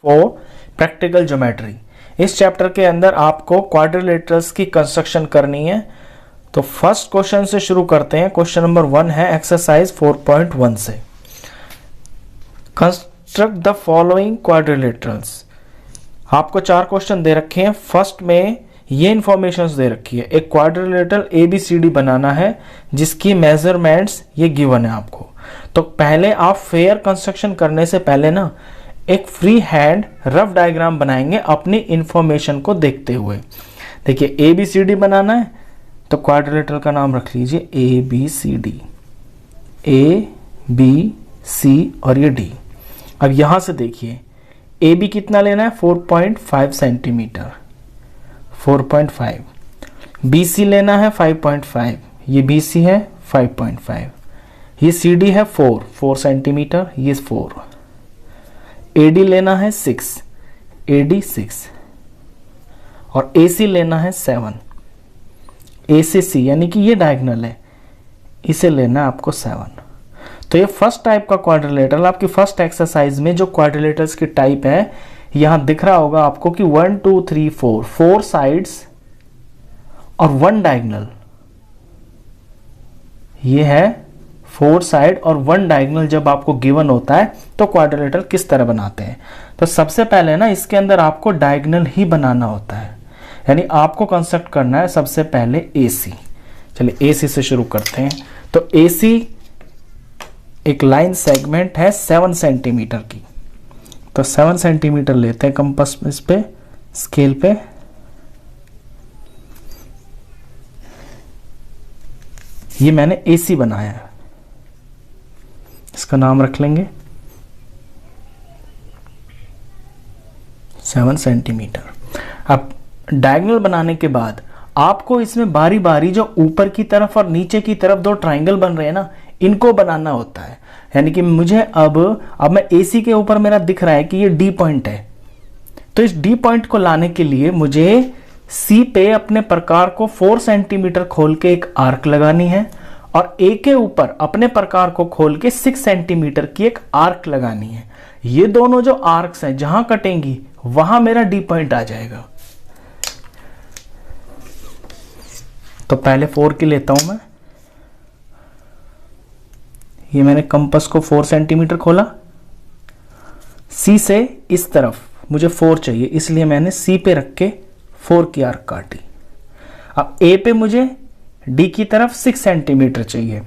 For practical geometry. इस chapter के अंदर आपको क्वाड्रिलेटरल्स की कंस्ट्रक्शन करनी है। तो फर्स्ट क्वेश्चन से शुरू करते हैं। क्वेश्चन नंबर 1 है एक्सरसाइज 4.1 से। Construct the following quadrilaterals. आपको 4 क्वेश्चन दे रखे हैं। फर्स्ट में ये इंफॉर्मेशन दे रखी है, एक क्वाड्रिलेटरल ABCD बनाना है जिसकी मेजरमेंट्स ये गिवन है आपको। तो पहले आप फेयर कंस्ट्रक्शन करने से पहले ना एक फ्री हैंड रफ डायग्राम बनाएंगे अपनी इंफॉर्मेशन को देखते हुए। देखिए ABCD बनाना है तो क्वाड्रिलेटरल का नाम रख लीजिए ABCD, A B C और ये D। अब यहां से देखिए AB कितना लेना है 4.5 सेंटीमीटर, 4.5। BC लेना है 5.5, ये BC है 5.5। ये CD है 4 सेंटीमीटर, ये 4। AD लेना है 6, AD 6 और AC लेना है 7। A से C यानी कि ये डायगोनल है, इसे लेना है आपको 7। तो ये फर्स्ट टाइप का क्वाड्रिलेटरल आपकी फर्स्ट एक्सरसाइज में जो क्वाड्रिलेटरल्स की टाइप है यहां दिख रहा होगा आपको कि 1 2 3 4 साइड्स और 1 डायगोनल। ये है 4 साइड और 1 डायगोनल। जब आपको गिवन होता है तो क्वाड्रिलेटरल किस तरह बनाते हैं। तो सबसे पहले ना इसके अंदर आपको डायगोनल ही बनाना होता है, यानी आपको कंस्ट्रक्ट करना है सबसे पहले AC। चलिए AC से शुरू करते हैं। तो AC एक लाइन सेगमेंट है 7 सेंटीमीटर की। तो 7 सेंटीमीटर लेते हैं कंपास इस पे स्केल पे। ये मैंने AC बनाया है, इसका नाम रख लेंगे 7 सेंटीमीटर। अब डायगोनल बनाने के बाद आपको इसमें बारी बारी जो ऊपर की तरफ और नीचे की तरफ 2 ट्राइंगल बन रहे हैं ना, इनको बनाना होता है। यानी कि मुझे अब मैं AC के ऊपर मेरा दिख रहा है कि ये D पॉइंट है, तो इस D पॉइंट को लाने के लिए मुझे C पे अपने प्रकार को 4 सेंटीमीटर खोल के एक आर्क लगानी है और A के ऊपर अपने प्रकार को खोल के 6 सेंटीमीटर की एक आर्क लगानी है। ये दोनों जो आर्क्स हैं जहां कटेंगी वहां मेरा D पॉइंट आ जाएगा। तो पहले 4 की लेता हूं मैं। ये मैंने कंपास को 4 सेंटीमीटर खोला। C से इस तरफ मुझे 4 चाहिए, इसलिए मैंने C पे रख के 4 की आर्क काटी। अब A पे मुझे D की तरफ 6 सेंटीमीटर चाहिए,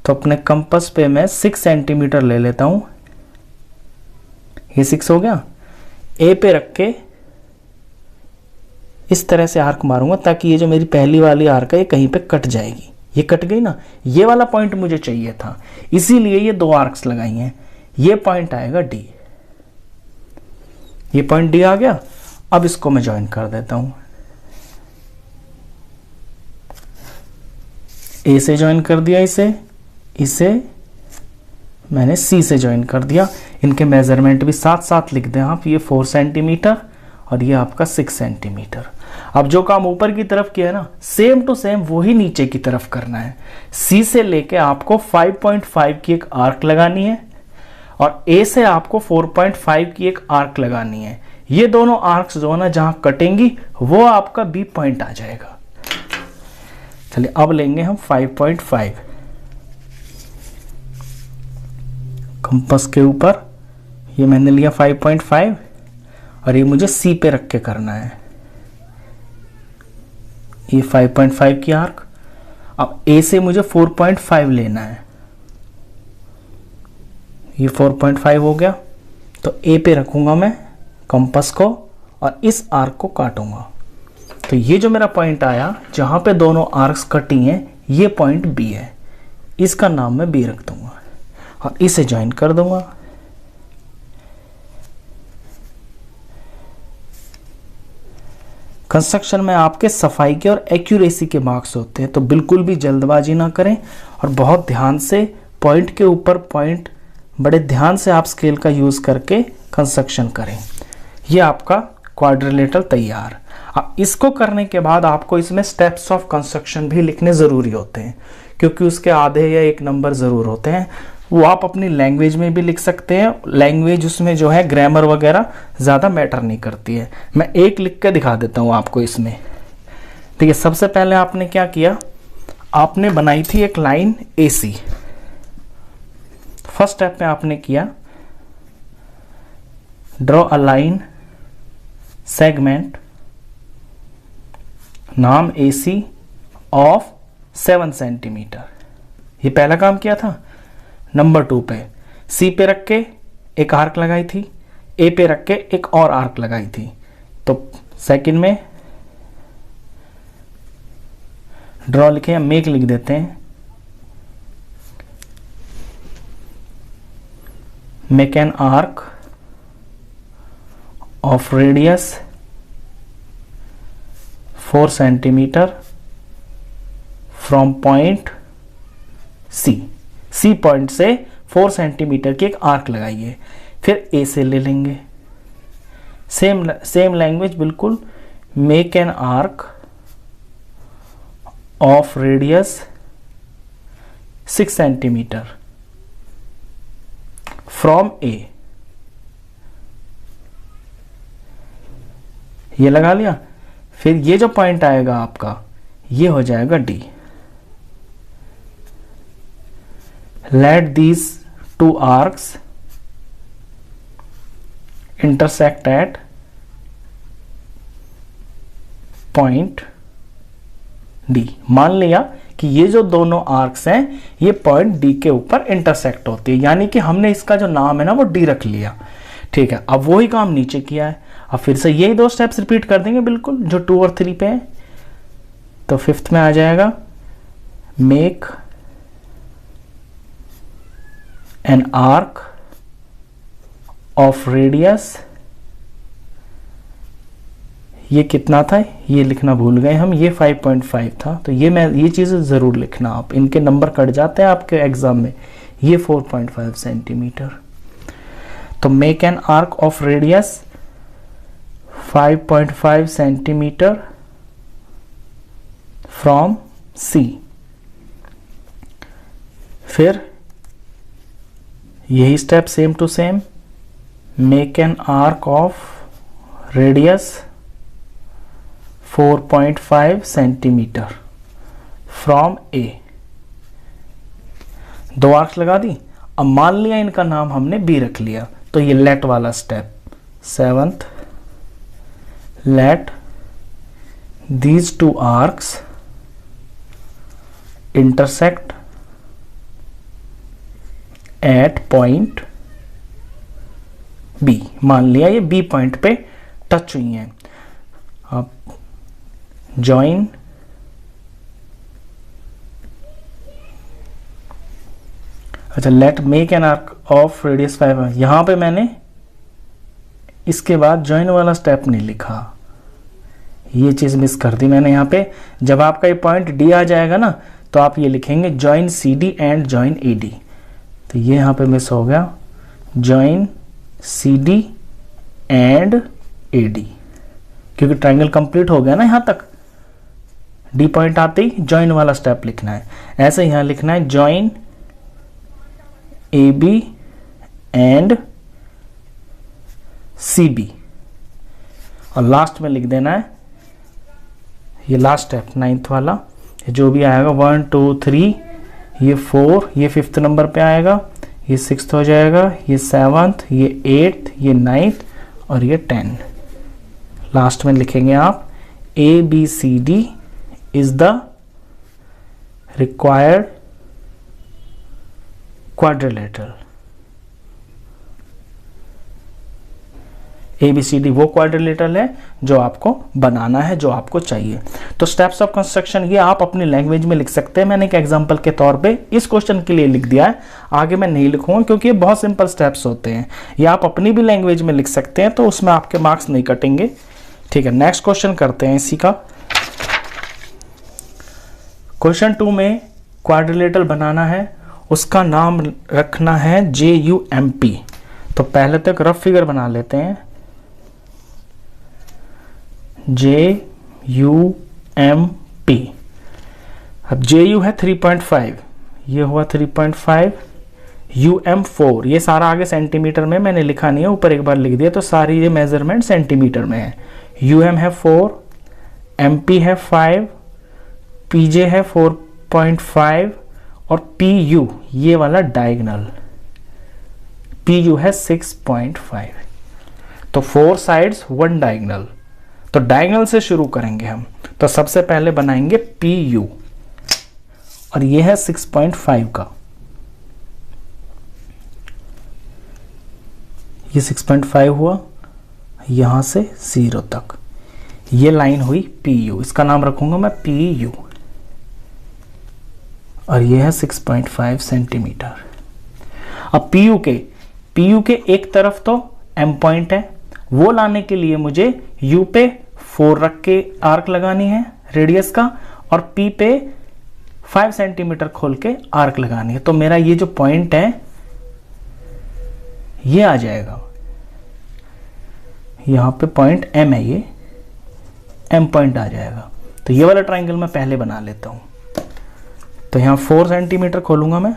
तो अपने कंपास पे मैं 6 सेंटीमीटर ले लेता हूं। ये 6 हो गया। A पे रख के इस तरह से आर्क मारूंगा ताकि ये जो मेरी पहली वाली आर्क है ये कहीं पे कट जाएगी। ये कट गई ना, ये वाला पॉइंट मुझे चाहिए था, इसीलिए ये 2 आर्क्स लगाई हैं। ये पॉइंट आएगा D। ये पॉइंट D आ गया। अब इसको मैं ज्वाइन कर देता हूं। A से ज्वाइन कर दिया, इसे मैंने C से ज्वाइन कर दिया। इनके मेजरमेंट भी साथ साथ लिख दें आप। ये 4 सेंटीमीटर और ये आपका 6 सेंटीमीटर। अब जो काम ऊपर की तरफ किया है ना, सेम टू सेम वही नीचे की तरफ करना है। C से लेके आपको 5.5 की एक आर्क लगानी है और A से आपको 4.5 की एक आर्क लगानी है। ये दोनों आर्क्स जो है ना जहां कटेंगी वो आपका B पॉइंट आ जाएगा। चलिए अब लेंगे हम 5.5। कंपास के ऊपर ये मैंने लिया 5.5 और ये मुझे C पे रख के करना है। ये 5.5 की आर्क। अब A से मुझे 4.5 लेना है। ये 4.5 हो गया। तो A पे रखूंगा मैं कंपास को और इस आर्क को काटूंगा। तो ये जो मेरा पॉइंट आया जहां पे दोनों आर्क्स कटी हैं ये पॉइंट B है। इसका नाम मैं B रख दूंगा और इसे ज्वाइन कर दूंगा। कंस्ट्रक्शन में आपके सफाई के और एक्यूरेसी के मार्क्स होते हैं, तो बिल्कुल भी जल्दबाजी ना करें और बहुत ध्यान से पॉइंट के ऊपर पॉइंट बड़े ध्यान से आप स्केल का यूज करके कंस्ट्रक्शन करें। ये आपका क्वाड्रिलेटरल तैयार। अब इसको करने के बाद आपको इसमें स्टेप्स ऑफ कंस्ट्रक्शन भी लिखने जरूरी होते हैं, क्योंकि उसके आधे या 1 नंबर जरूर होते हैं। वो आप अपनी लैंग्वेज में भी लिख सकते हैं। लैंग्वेज उसमें जो है ग्रामर वगैरह ज़्यादा मैटर नहीं करती है। मैं एक लिख के दिखा देता हूँ आपको इसमें। ठीक है, सबसे पहले आपने क्या किया, आपने बनाई थी एक लाइन AC। फर्स्ट स्टेप में आपने किया ड्रॉ अ लाइन सेगमेंट नाम AC ऑफ 7 सेंटीमीटर। ये पहला काम किया था। नंबर 2 पे C पे रख के एक आर्क लगाई थी, A पे रख के एक और आर्क लगाई थी। तो सेकंड में ड्रॉ लिखे या मेक लिख देते हैं, make an arc of radius 4 centimetre from point C point से 4 सेंटीमीटर की एक आर्क लगाइए। फिर A से ले लेंगे, सेम लैंग्वेज बिल्कुल, make an arc of radius 6 centimetre from A। ये लगा लिया। फिर ये जो पॉइंट आएगा आपका, ये हो जाएगा D। Let these two arcs intersect at point D। मान लिया कि ये जो दोनों आर्क्स हैं ये पॉइंट D के ऊपर इंटरसेक्ट होती है, यानी कि हमने इसका जो नाम है ना वो D रख लिया। ठीक है, अब वही काम नीचे किया है। अब फिर से यही 2 स्टेप्स रिपीट कर देंगे बिल्कुल जो 2 और 3 पे है। तो 5th में आ जाएगा make an arc of radius, ये कितना था, ये लिखना भूल गए हम, ये 5.5 था। तो ये चीज़ें ज़रूर लिखना आप, इनके नंबर कट जाते हैं आपके एग्जाम में। ये 4.5 सेंटीमीटर। तो make an arc of radius 5.5 centimetre from C। फिर यही step same to same, make an arc of radius 4.5 centimetre from A। 2 arcs लगा दी। अब मान लिया इनका नाम हमने B रख लिया, तो ये लेट वाला step, 7th let these 2 arcs intersect at point B। मान लिया ये B पॉइंट पे टच हुई हैं। अब जॉइन अच्छा, let make an arc of radius 5। यहां पे मैंने इसके बाद जॉइन वाला स्टेप नहीं लिखा, ये चीज मिस कर दी मैंने यहाँ पे। जब आपका ये पॉइंट D आ जाएगा ना, तो आप ये लिखेंगे join CD and join AD। तो ये यहाँ पे मिस हो गया, जॉइन CD एंड AD, क्योंकि ट्रायंगल कंप्लीट हो गया ना यहाँ तक। D पॉइंट आते ही जॉइन वाला स्टेप लिखना है। ऐसे यहाँ लिखना है जॉइन AB एंड CB, और लास्ट में लिख देना है ये लास्ट स्टेप 9th वाला, जो भी आएगा 1 2 3, ये 4, ये 5th नंबर पे आएगा, ये 6th हो जाएगा, ये 7th, ये 8th, ये 9th और ये 10। लास्ट में लिखेंगे आप ABCD is the required quadrilateral। ABCD वो क्वाड्रिलेटरल है जो आपको बनाना है, जो आपको चाहिए। तो स्टेप्स ऑफ कंस्ट्रक्शन ये आप अपनी लैंग्वेज में लिख सकते हैं। मैंने एक एग्जांपल के तौर पे इस क्वेश्चन के लिए लिख दिया है, आगे मैं नहीं लिखूंगा क्योंकि ये बहुत सिंपल स्टेप्स होते हैं। ये आप अपनी भी लैंग्वेज में लिख सकते हैं, तो उसमें आपके मार्क्स नहीं कटेंगे। ठीक है, नेक्स्ट क्वेश्चन करते हैं इसी का। क्वेश्चन 2 में क्वाड्रिलेटरल बनाना है, उसका नाम रखना है JUMP। तो पहले तो एक रफ फिगर बना लेते हैं, JUMP। अब JU है 3.5, ये हुआ 3.5, UM4, ये सारा आगे सेंटीमीटर में मैंने लिखा नहीं है, ऊपर एक बार लिख दिया, तो सारी ये मेजरमेंट सेंटीमीटर में है। UM है 4, MP है 5, PJ है 4.5 और PU ये वाला डायगोनल PU है 6.5। तो 4 साइड्स 1 डायगोनल। तो डायगोनल से शुरू करेंगे हम। तो सबसे पहले बनाएंगे PU और ये है 6.5 का, ये 6.5 हुआ यहां से 0 तक, ये लाइन हुई PU, इसका नाम रखूंगा मैं PU और ये है 6.5 सेंटीमीटर। अब PU के एक तरफ तो M पॉइंट है, वो लाने के लिए मुझे U पे 4 रख के आर्क लगानी है रेडियस का, और P पे 5 सेंटीमीटर खोल के आर्क लगानी है। तो मेरा ये जो पॉइंट है ये आ जाएगा, यहां पे पॉइंट M है, ये M पॉइंट आ जाएगा। तो ये वाला ट्राइंगल मैं पहले बना लेता हूं। तो यहां 4 सेंटीमीटर खोलूंगा मैं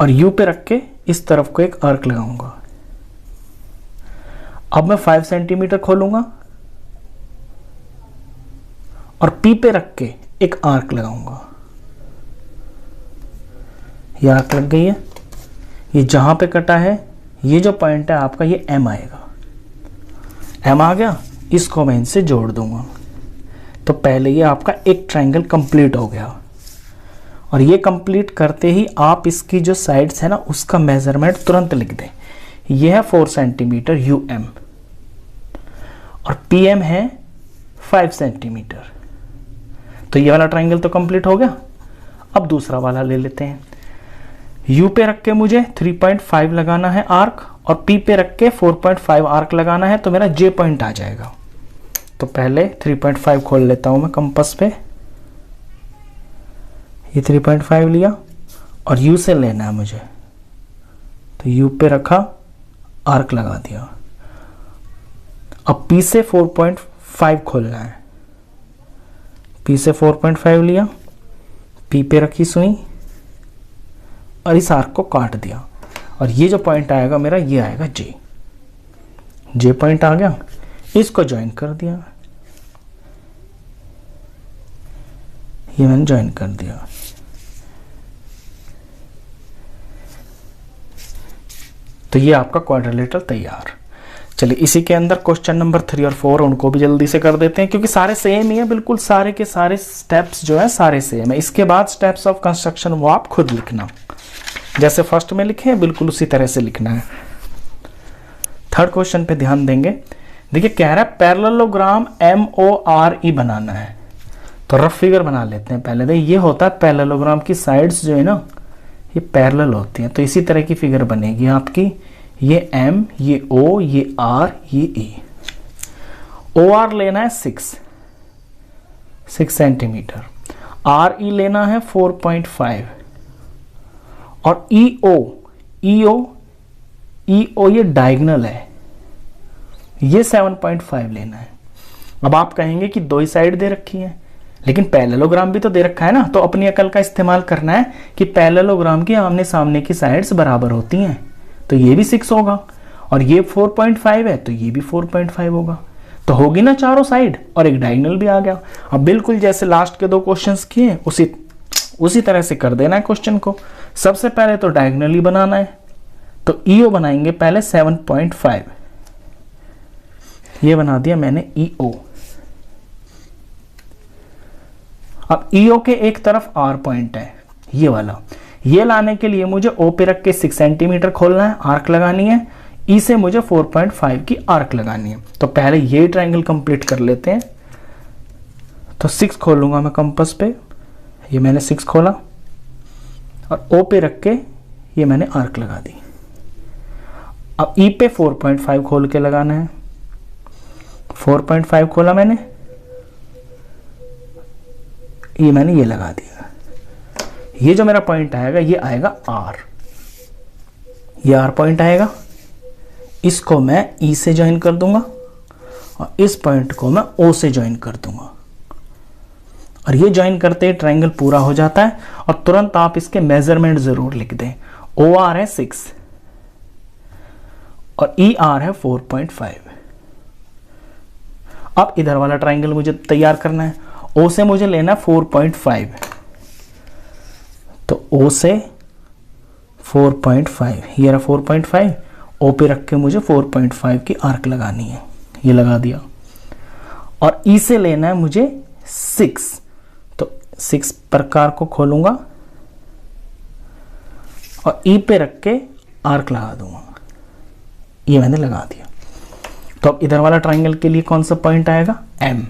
और U पे रख के इस तरफ को एक आर्क लगाऊंगा। अब मैं 5 सेंटीमीटर खोलूंगा और P पे रख के एक आर्क लगाऊंगा। ये आर्क लग गई है। ये जहां पे कटा है ये जो पॉइंट है आपका, ये M आएगा। M आ गया, इसको मैं इनसे जोड़ दूंगा। तो पहले ये आपका एक ट्रायंगल कंप्लीट हो गया। और ये कंप्लीट करते ही आप इसकी जो साइड्स है ना उसका मेजरमेंट तुरंत लिख दें। ये है 4 सेंटीमीटर UM और PM है 5 सेंटीमीटर। तो ये वाला ट्रायंगल तो कंप्लीट हो गया। अब दूसरा वाला ले लेते हैं। U पे रख के मुझे 3.5 लगाना है आर्क और P पे रख के 4.5 आर्क लगाना है, तो मेरा J पॉइंट आ जाएगा। तो पहले 3.5 खोल लेता हूं मैं कंपास पे, ये 3.5 लिया और U से लेना है मुझे, तो U पे रखा, आर्क लगा दिया। अब P से 4.5 खोलना है, P से 4.5 लिया, P पे रखी सुई और इस आर्क को काट दिया और ये जो पॉइंट आएगा मेरा, ये आएगा J पॉइंट आ गया। इसको ज्वाइन कर दिया, ये मैंने ज्वाइन कर दिया। तो ये आपका क्वाड्रिलेटरल तैयार। चलिए इसी के अंदर क्वेश्चन नंबर 3 और 4 उनको भी जल्दी से कर देते हैं, क्योंकि सारे सेम ही है, बिल्कुल सारे के सारे स्टेप्स जो है सारे सेम है। इसके बाद स्टेप्स ऑफ कंस्ट्रक्शन वो आप खुद लिखना, जैसे फर्स्ट में लिखे हैं बिल्कुल उसी तरह से लिखना है। थर्ड क्वेश्चन पे ध्यान देंगे। देखिए कह रहा है पैरेललोग्राम MORE बनाना है, तो रफ फिगर बना लेते हैं पहले। देखिए ये होता है पैरेललोग्राम की साइड्स जो है ना ये पैरेलल होती हैं, तो इसी तरह की फिगर बनेगी आपकी। ये M, ये O, ये R, ये E। OR लेना है 6 सेंटीमीटर, RE लेना है 4.5 और EO ये डायगोनल है, ये 7.5 लेना है। अब आप कहेंगे कि दो ही साइड दे रखी है, लेकिन पैरेललोग्राम भी तो दे रखा है ना, तो अपनी अकल का इस्तेमाल करना है कि पैरेललोग्राम की आमने सामने की साइड्स बराबर होती हैं, तो ये भी 6 होगा और ये 4.5 है तो ये भी 4.5 होगा, तो होगी ना चारों साइड और एक डायगोनल भी आ गया। अब बिल्कुल जैसे लास्ट के 2 क्वेश्चंस किए उसी तरह से कर देना है क्वेश्चन को। सबसे पहले तो डायगोनल ही बनाना है, तो EO बनाएंगे पहले 7.5, ये बना दिया मैंने EO। अब EO के एक तरफ R पॉइंट है ये वाला, ये लाने के लिए मुझे O पे रख के 6 सेंटीमीटर खोलना है, आर्क लगानी है। E से मुझे 4.5 की आर्क लगानी है। तो पहले ये ट्रायंगल कंप्लीट कर लेते हैं। तो 6 खोलूंगा मैं कंपास पे, ये मैंने 6 खोला और O पे रख के ये मैंने आर्क लगा दी। अब E पे 4.5 खोल के लगाना है, 4.5 खोला मैंने, ये मैंने ये लगा दिया। ये जो मेरा पॉइंट आएगा ये आएगा R, ये R पॉइंट आएगा। इसको मैं E से ज्वाइन कर दूंगा और इस पॉइंट को मैं O से ज्वाइन कर दूंगा। और ये ज्वाइन करते ही ट्रायंगल पूरा हो जाता है। और तुरंत आप इसके मेजरमेंट जरूर लिख दें। OR है 6 और ER है 4.5। अब इधर वाला ट्रायंगल मुझे तैयार करना है। O से मुझे लेना 4.5, तो O से 4.5, ये रहा 4.5। O पे रख के मुझे 4.5 की आर्क लगानी है, ये लगा दिया। और E से लेना है मुझे 6, तो 6 प्रकार को खोलूंगा और E पे रख के आर्क लगा दूंगा, ये मैंने लगा दिया। तो अब इधर वाला ट्रायंगल के लिए कौन सा पॉइंट आएगा? M।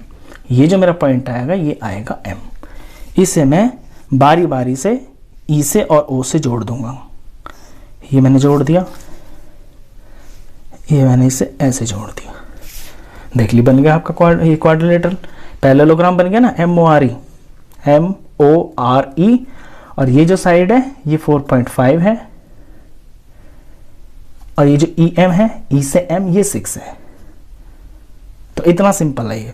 ये जो मेरा पॉइंट आएगा ये आएगा M। इसे मैं बारी बारी से E से और O से जोड़ दूंगा। ये मैंने जोड़ दिया, ये मैंने इसे ऐसे जोड़ दिया। देख ली, बन गया आपका ये क्वाड्रिलेटरल पैरेललोग्राम बन गया ना, MORE, MORE। और ये जो साइड है ये 4.5 है और ये जो EM है, E से M ये 6 है। तो इतना सिंपल है ये।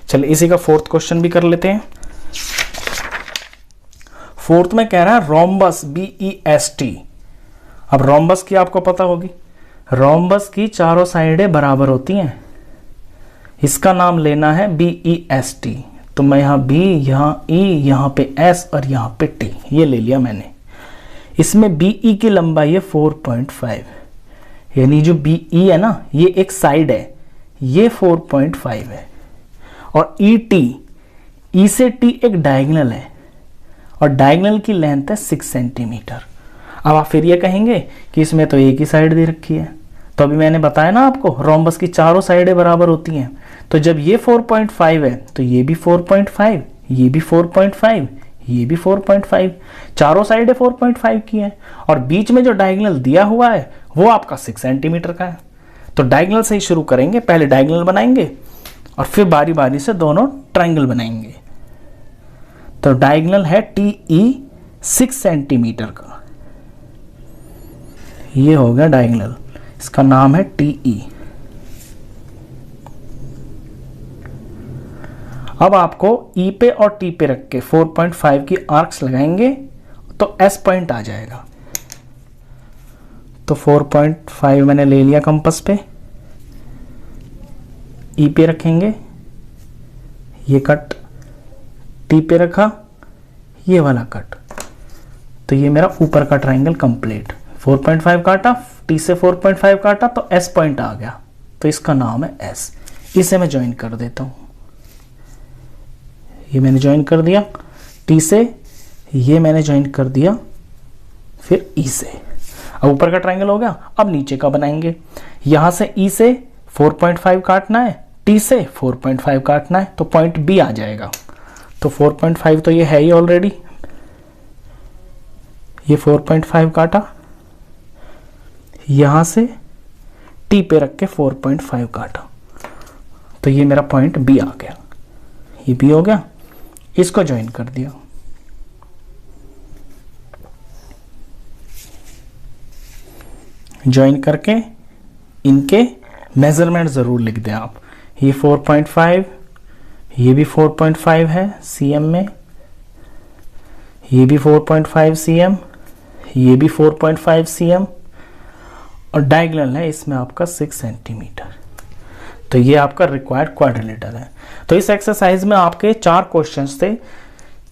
चलिए इसी का फोर्थ क्वेश्चन भी कर लेते हैं। फोर्थ में कह रहा है रोम्बस BEST। अब रोम्बस की आपको पता होगी, रोम्बस की चारों साइडें बराबर होती हैं। इसका नाम लेना है BEST। तो मैं यहाँ B, यहाँ E, यहाँ पे S और यहाँ पे T, ये ले लिया मैंने। इसमें BE की लंबाई है 4.5, यानी जो BE है ना ये एक साइड है, ये 4.5 है। और ET, E से T एक डायगोनल है और डायगोनल की लेंथ है 6 सेंटीमीटर। अब आप फिर ये कहेंगे कि इसमें तो एक ही साइड दे रखी है। तो अभी मैंने बताया ना आपको रोम्बस की चारों साइडें बराबर होती हैं। तो जब ये 4.5 है तो ये भी 4.5, ये भी 4.5, ये भी 4.5, चारों साइडें 4.5 की हैं। और बीच में जो डायगोनल दिया हुआ है वो आपका 6 सेंटीमीटर का है। तो डायगोनल से ही शुरू करेंगे, पहले डायगोनल बनाएंगे और फिर बारी बारी से दोनों ट्रायंगल बनाएंगे। तो डायगोनल है TE 6 सेंटीमीटर का, ये हो गया डायगोनल, इसका नाम है TE। अब आपको E पे और T पे रख के 4.5 की आर्क्स लगाएंगे तो S पॉइंट आ जाएगा। तो 4.5 मैंने ले लिया कंपास पे, E पे रखेंगे, ये कट T पे रखा, ये वाला कट। तो ये मेरा ऊपर का ट्रायंगल कंप्लीट। 4.5 काटा, T से 4.5 काटा तो S पॉइंट आ गया, तो इसका नाम है S। इसे मैं ज्वाइन कर देता हूं, ये मैंने ज्वाइन कर दिया T से, ये मैंने ज्वाइन कर दिया फिर E से। अब ऊपर का ट्रायंगल हो गया। अब नीचे का बनाएंगे। यहां से E से 4.5 काटना है, T से 4.5 काटना है, तो पॉइंट B आ जाएगा। तो 4.5 तो ये है ही ऑलरेडी, ये 4.5 काटा, यहां से T पे रख के 4.5 काटा, तो ये मेरा पॉइंट B आ गया। ये B हो गया, इसको ज्वाइन कर दिया। ज्वाइन करके इनके मेजरमेंट जरूर लिख दें आप। ये 4.5, ये भी 4.5 है cm में, ये भी 4.5 cm, ये भी 4.5 cm और डायगोनल है इसमें आपका 6 सेंटीमीटर। तो ये आपका रिक्वायर्ड क्वाड्रिलेटरल है। तो इस एक्सरसाइज में आपके 4 क्वेश्चंस थे,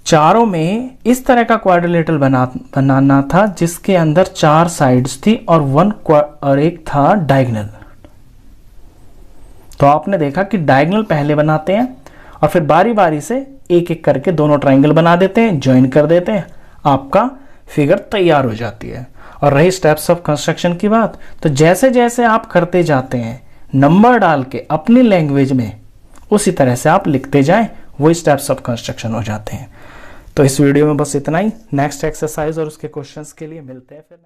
चारों में इस तरह का क्वाड्रिलेटरल बनाना था जिसके अंदर 4 साइड्स थी और एक था डायगोनल। तो आपने देखा कि डायगोनल पहले बनाते हैं और फिर बारी बारी से एक एक करके दोनों ट्रायंगल बना देते हैं, ज्वाइन कर देते हैं, आपका फिगर तैयार हो जाती है। और रही स्टेप्स ऑफ कंस्ट्रक्शन की बात, तो जैसे जैसे आप करते जाते हैं नंबर डाल के अपनी लैंग्वेज में, उसी तरह से आप लिखते जाएं, वही स्टेप्स ऑफ कंस्ट्रक्शन हो जाते हैं। तो इस वीडियो में बस इतना ही। नेक्स्ट एक्सरसाइज और उसके क्वेश्चंस के लिए मिलते हैं फिर।